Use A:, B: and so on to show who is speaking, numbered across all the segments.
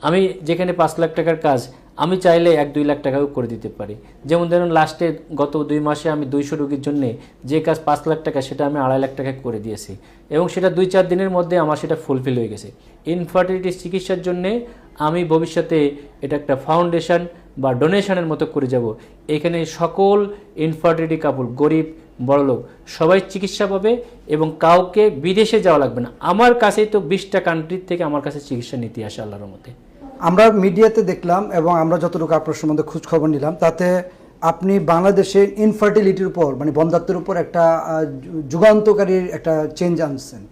A: আমি যেখানে 5 লাখ টাকার কাজ আমি চাইলে 1-2 লাখ টাকাও করে দিতে পারি। যেমন ধরুন লাস্টে গত 2 মাসে আমি 200 রোগীর জন্য যে কাজ 5 লাখ টাকা সেটা আমি 2.5 লাখ টাকা করে দিয়েছি এবং সেটা 2-4 দিনের মধ্যে আমার সেটা ফুলফিল হয়ে গেছে। ইনফার্টিলিটি চিকিৎসার জন্য আমি ভবিষ্যতে এটা একটা ফাউন্ডেশন বা ডোনেশনের মতো করে যাব। এখানে সকল ইনফার্টিলিটি কাপল, গরিব বড়লোক সবাই চিকিৎসা পাবে এবং কাউকে বিদেশে যাওয়া লাগবে না। আমার কাছেই তো 20টা কান্ট্রির থেকে আমার কাছে চিকিৎসা নীতি আসে আল্লাহর মতে।
B: আমরা মিডিয়াতে দেখলাম এবং আমরা যতটুকু আপনার সম্বন্ধে খোঁজ খবর নিলাম, তাতে আপনি বাংলাদেশে ইনফার্টিলিটির উপর মানে বন্ধ্যাত্বের উপর একটা যুগান্তকারী একটা চেঞ্জ আনছেন।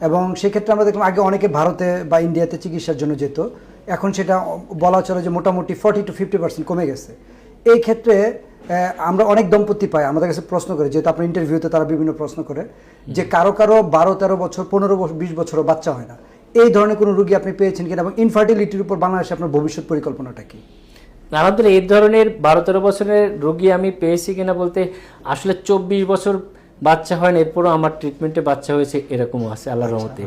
B: এবং সেক্ষেত্রে আমরা দেখলাম আগে অনেকে ভারতে বা ইন্ডিয়াতে চিকিৎসার জন্য যেত, এখন সেটা বলা চলে যে মোটামুটি 40-50% কমে গেছে। এই ক্ষেত্রে আমরা অনেক দম্পতি পাই, আমাদের কাছে প্রশ্ন করে, যেহেতু আপনার ইন্টারভিউতে তারা বিভিন্ন প্রশ্ন করে যে কারো 12-13 বছর 15-20 বছরও বাচ্চা হয় না। এই ধরনের কোনো রোগী আপনি পেয়েছেন কিনা এবং ইনফার্টিলিটির উপর বাংলাদেশে আপনার ভবিষ্যৎ পরিকল্পনাটা কি?
A: আলহামদুলিল্লাহ, এই ধরনের 12-13 বছরের রোগী আমি পেয়েছি কিনা বলতে আসলে 24 বছর বাচ্চা হয় না, এরপরও আমার ট্রিটমেন্টে বাচ্চা হয়েছে এরকমও আছে আল্লাহর রহমতে।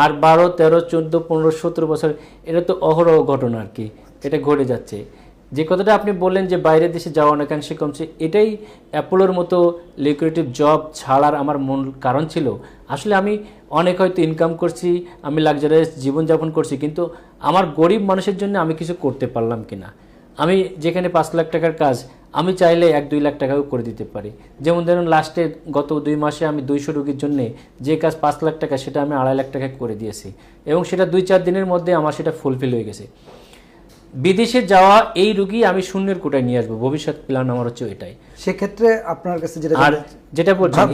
A: আর 12, 13, 14, 15, 17 বছর এটা তো অহরহ ঘটনা আর কি, এটা ঘটে যাচ্ছে। যে কথাটা আপনি বললেন যে বাইরের দেশে যাওয়া অনেকাংশে কমছে, এটাই অ্যাপোলোর মতো লিকুইডেটিভ জব ছাড়ার আমার মূল কারণ ছিল। আসলে আমি অনেক হয়তো ইনকাম করছি, আমি লাক্সারিয়াস জীবনযাপন করছি, কিন্তু আমার গরিব মানুষের জন্য আমি কিছু করতে পারলাম কিনা। আমি যেখানে 5 লাখ টাকার কাজ আমি চাইলে 1-2 লাখ টাকাও করে দিতে পারি। যেমন ধরুন লাস্টে গত 2 মাসে আমি 200 রোগীর জন্য যে কাজ 5 লাখ টাকা সেটা আমি 2.5 লাখ টাকা করে দিয়েছি এবং সেটা 2-4 দিনের মধ্যে আমার সেটা ফুলফিল হয়ে গেছে। বিদেশে যাওয়া এই রোগী আমি শূন্যের কোটায় নিয়ে আসবো, ভবিষ্যৎ প্ল্যান আমার হচ্ছে এটাই।
B: সেক্ষেত্রে আপনার কাছে
A: যেটা বলছেন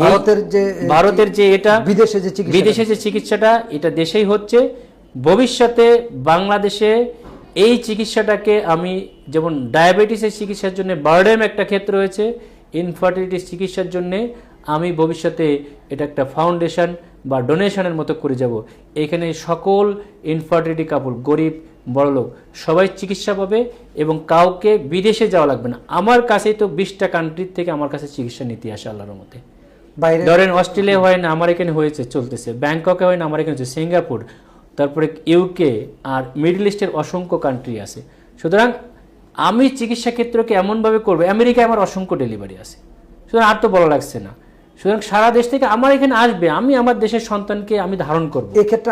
A: ভারতের যে এটা বিদেশে যে চিকিৎসাটা এটা দেশেই হচ্ছে, ভবিষ্যতে বাংলাদেশে এই চিকিৎসাটাকে আমি যেমন ডায়াবেটিসের চিকিৎসার জন্য বার্ডেম একটা ক্ষেত্র রয়েছে, ইনফার্টিলিটির চিকিৎসার জন্য আমি ভবিষ্যতে এটা একটা ফাউন্ডেশন বা ডোনেশনের মতো করে যাব। এখানে সকল ইনফার্টিলিটি কাপল, গরিব বড়লোক সবাই চিকিৎসা পাবে এবং কাউকে বিদেশে যাওয়া লাগবে না। আমার কাছেই তো 20টা কান্ট্রির থেকে আমার কাছে চিকিৎসা নীতি আসে আল্লাহর মতে। ধরেন অস্ট্রেলিয়া হয় না, আমার এখানে হয়েছে, চলতেছে। ব্যাংককে হয় না, আমার এখানে হচ্ছে। সিঙ্গাপুর, তারপরে ইউকে আর মিডল ইস্টের অসংখ্য কান্ট্রি আছে। সুতরাং আমি চিকিৎসা ক্ষেত্রকে এমনভাবে করবো, আমেরিকায় আমার অসংখ্য ডেলিভারি আছে, সুতরাং আর তো বলা লাগছে না। সুতরাং সারা দেশ থেকে আমার এখানে আসবে, আমি আমার দেশের সন্তানকে আমি ধারণ করবো।
B: এক্ষেত্রে